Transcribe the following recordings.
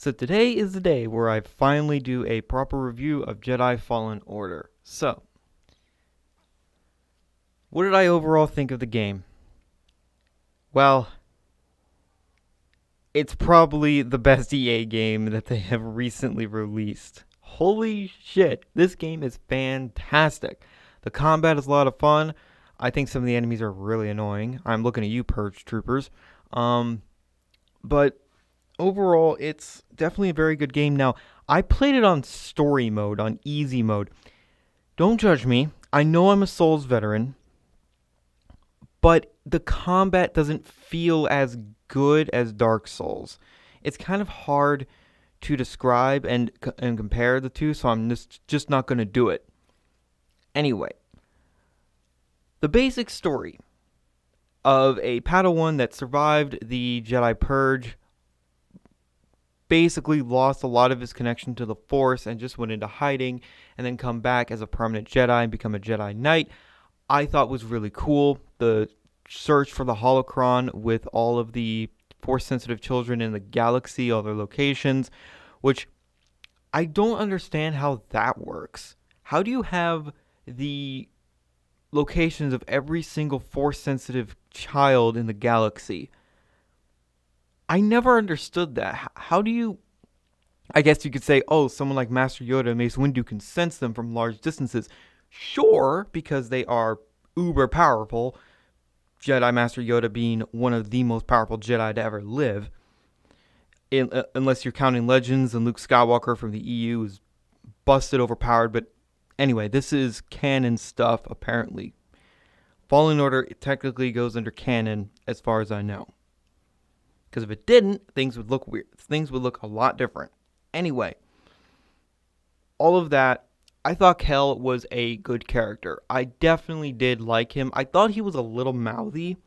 So today is the day where I finally do a proper review of Jedi Fallen Order. So, what did I overall think of the game? Well, it's probably the best EA game that they have recently released. Holy shit, this game is fantastic. The combat is a lot of fun. I think some of the enemies are really annoying. I'm looking at you, Purge Troopers. But overall, it's definitely a very good game. Now, I played it on story mode, on easy mode. Don't judge me. I know I'm a Souls veteran, but the combat doesn't feel as good as Dark Souls. It's kind of hard to describe and compare the two, so I'm just not going to do it. Anyway, the basic story of a Padawan that survived the Jedi Purge, basically lost a lot of his connection to the Force and just went into hiding and then come back as a permanent Jedi and become a Jedi Knight, I thought was really cool. The search for the holocron with all of the Force-sensitive children in the galaxy, all their locations, which I don't understand how that works. How do you have the locations of every single Force-sensitive child in the galaxy? I never understood that. How do you... I guess you could say, oh, someone like Master Yoda and Mace Windu can sense them from large distances. Sure, because they are uber powerful. Jedi Master Yoda being one of the most powerful Jedi to ever live. Unless you're counting Legends, and Luke Skywalker from the EU is busted overpowered. But anyway, this is canon stuff, apparently. Fallen Order technically goes under canon, as far as I know. Because if it didn't, things would look weird. Things would look a lot different. Anyway, all of that, I thought Kel was a good character. I definitely did like him. I thought he was a little mouthy,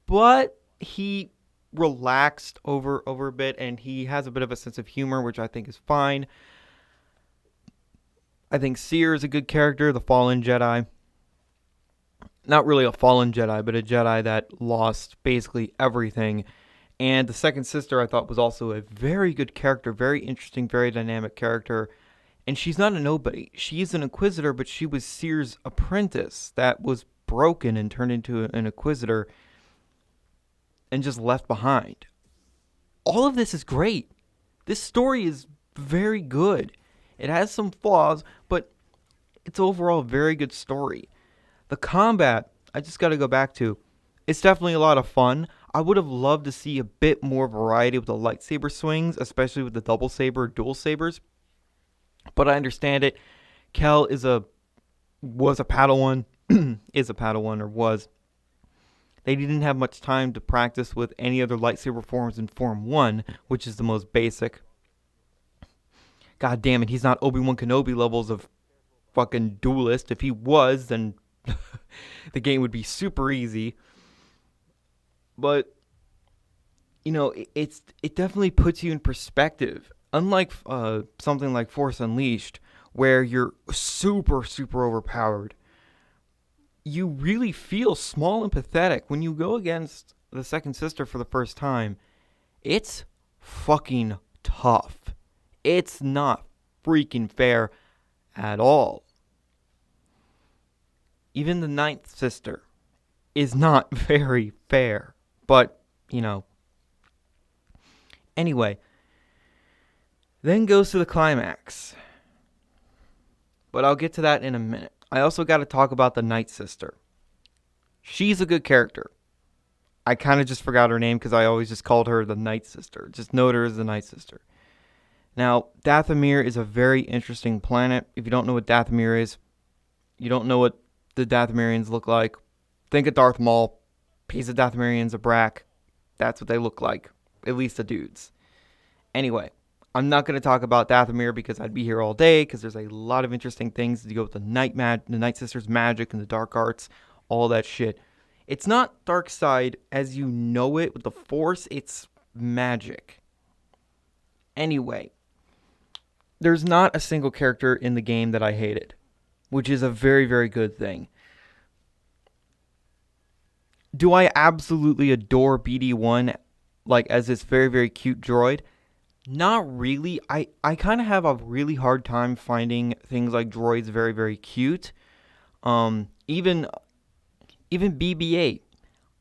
but he relaxed over a bit, and he has a bit of a sense of humor, which I think is fine. I think Seer is a good character, the fallen Jedi. Not really a fallen Jedi, but a Jedi that lost basically everything. And the second sister, I thought, was also a very good character, very interesting, very dynamic character. And she's not a nobody. She's an Inquisitor, but she was Seer's apprentice that was broken and turned into an Inquisitor and just left behind. All of this is great. This story is very good. It has some flaws, but it's overall a very good story. The combat, I just got to go back to, it's definitely a lot of fun. I would have loved to see a bit more variety with the lightsaber swings, especially with the double saber, dual sabers. But I understand it. Kel was a Padawan, is a Padawan, or was. They didn't have much time to practice with any other lightsaber forms in Form 1, which is the most basic. God damn it, he's not Obi-Wan Kenobi levels of fucking duelist. If he was, then the game would be super easy. But, you know, it definitely puts you in perspective. Unlike something like Force Unleashed, where you're super, super overpowered, you really feel small and pathetic when you go against the second sister for the first time. It's fucking tough. It's not freaking fair at all. Even the ninth sister is not very fair. But, you know. Anyway. Then goes to the climax. But I'll get to that in a minute. I also got to talk about the Night Sister. She's a good character. I kind of just forgot her name because I always just called her the Night Sister. Just note her as the Night Sister. Now, Dathomir is a very interesting planet. If you don't know what Dathomir is, you don't know what the Dathomirians look like, think of Darth Maul. Piece of Dathomirians, a Brack. That's what they look like. At least the dudes. Anyway, I'm not going to talk about Dathomir because I'd be here all day because there's a lot of interesting things to go with the Night Sister's magic and the dark arts, all that shit. It's not dark side as you know it with the Force, it's magic. Anyway, there's not a single character in the game that I hated, which is a very, very good thing. Do I absolutely adore BD1 like as this very, very cute droid? Not really. I kind of have a really hard time finding things like droids very, very cute. Even BB-8.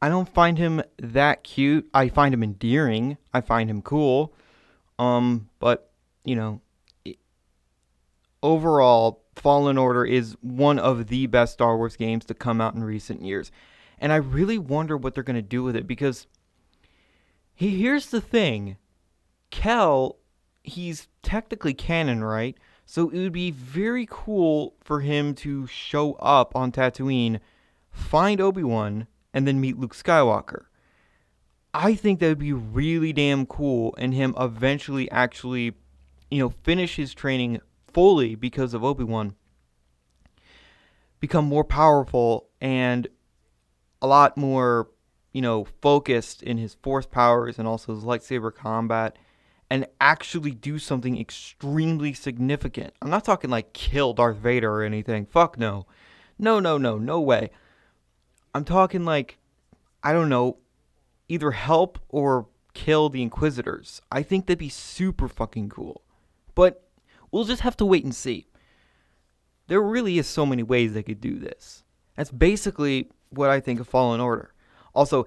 I don't find him that cute. I find him endearing. I find him cool. But you know, overall, Fallen Order is one of the best Star Wars games to come out in recent years. And I really wonder what they're going to do with it because here's the thing. Kel, he's technically canon, right? So it would be very cool for him to show up on Tatooine, find Obi-Wan, and then meet Luke Skywalker. I think that would be really damn cool, and him eventually actually, finish his training fully because of Obi-Wan, become more powerful and a lot more, focused in his force powers and also his lightsaber combat, and actually do something extremely significant. I'm not talking like kill Darth Vader or anything. Fuck no. No, no, no, no way. I'm talking like, I don't know, either help or kill the Inquisitors. I think that'd be super fucking cool. But we'll just have to wait and see. There really is so many ways they could do this. That's basically what I think of Fallen Order. Also,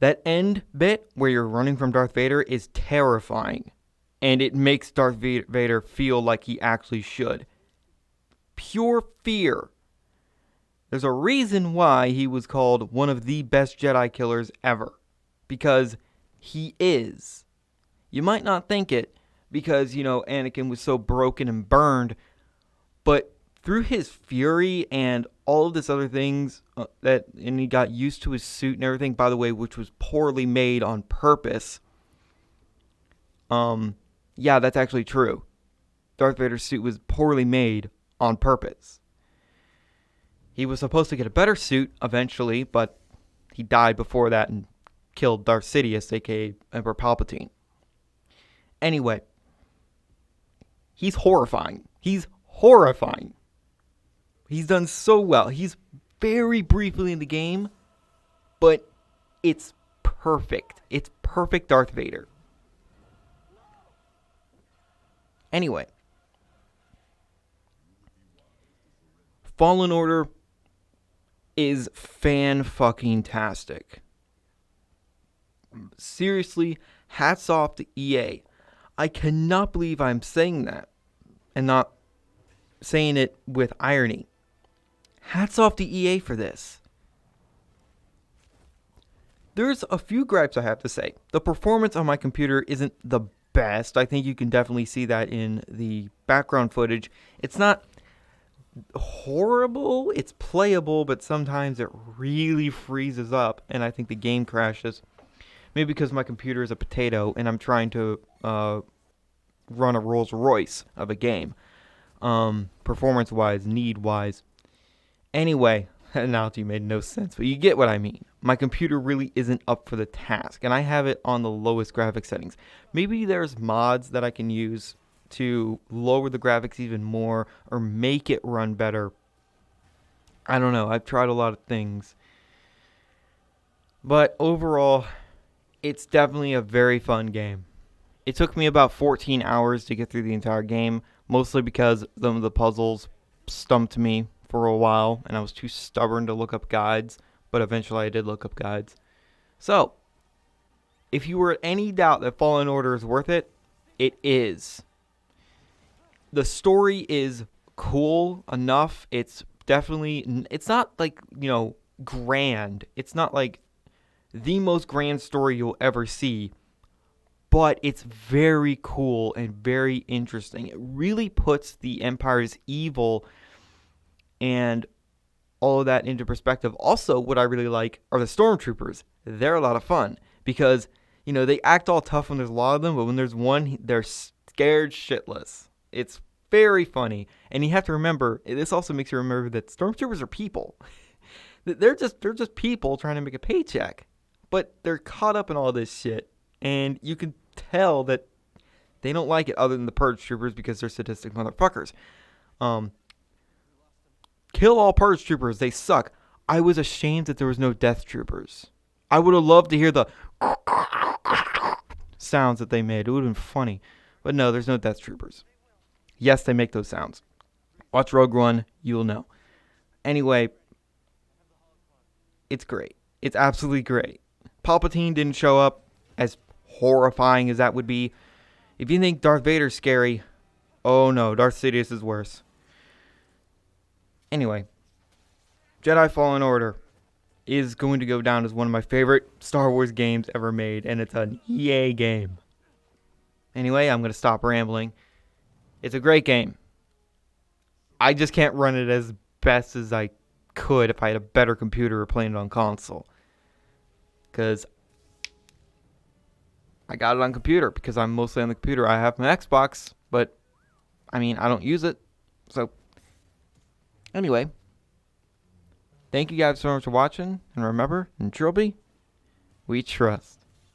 that end bit where you're running from Darth Vader is terrifying. And it makes Darth Vader feel like he actually should. Pure fear. There's a reason why he was called one of the best Jedi killers ever. Because he is. You might not think it because, Anakin was so broken and burned. But through his fury and all of this other things, and he got used to his suit and everything, by the way, which was poorly made on purpose. Yeah, that's actually true. Darth Vader's suit was poorly made on purpose. He was supposed to get a better suit eventually, but he died before that and killed Darth Sidious, aka Emperor Palpatine. Anyway, he's horrifying. He's horrifying. He's done so well. He's very briefly in the game, but it's perfect. It's perfect Darth Vader. Anyway, Fallen Order is fan-fucking-tastic. Seriously, hats off to EA. I cannot believe I'm saying that and not saying it with irony. Hats off to EA for this. There's a few gripes I have to say. The performance on my computer isn't the best. I think you can definitely see that in the background footage. It's not horrible. It's playable, but sometimes it really freezes up, and I think the game crashes. Maybe because my computer is a potato, and I'm trying to run a Rolls Royce of a game. Performance-wise, need-wise. Anyway, that analogy made no sense, but you get what I mean. My computer really isn't up for the task, and I have it on the lowest graphics settings. Maybe there's mods that I can use to lower the graphics even more or make it run better. I don't know. I've tried a lot of things. But overall, it's definitely a very fun game. It took me about 14 hours to get through the entire game, mostly because some of the puzzles stumped me for a while, and I was too stubborn to look up guides, but eventually I did look up guides. So, if you were in any doubt that Fallen Order is worth it, it is. The story is cool enough. It's definitely, it's not like, grand. It's not like the most grand story you'll ever see, but it's very cool and very interesting. It really puts the Empire's evil and all of that into perspective. Also, what I really like are the stormtroopers. They're a lot of fun because, they act all tough when there's a lot of them, but when there's one, they're scared shitless. It's very funny. And you have to remember, this also makes you remember that stormtroopers are people. They're just people trying to make a paycheck. But they're caught up in all this shit. And you can tell that they don't like it other than the purge troopers because they're sadistic motherfuckers. Kill all purge troopers. They suck. I was ashamed that there was no death troopers. I would have loved to hear the sounds that they made. It would have been funny. But no, there's no Death Troopers. Yes, they make those sounds. Watch Rogue One, you'll know. Anyway, it's great. It's absolutely great. Palpatine didn't show up, as horrifying as that would be. If you think Darth Vader's scary, oh no, Darth Sidious is worse. Anyway, Jedi Fallen Order is going to go down as one of my favorite Star Wars games ever made, and it's an EA game. Anyway, I'm going to stop rambling. It's a great game. I just can't run it as best as I could if I had a better computer or playing it on console. Because I got it on computer because I'm mostly on the computer. I have my Xbox, but I mean, I don't use it. So, anyway, thank you guys so much for watching. And remember, in Trilby, we trust.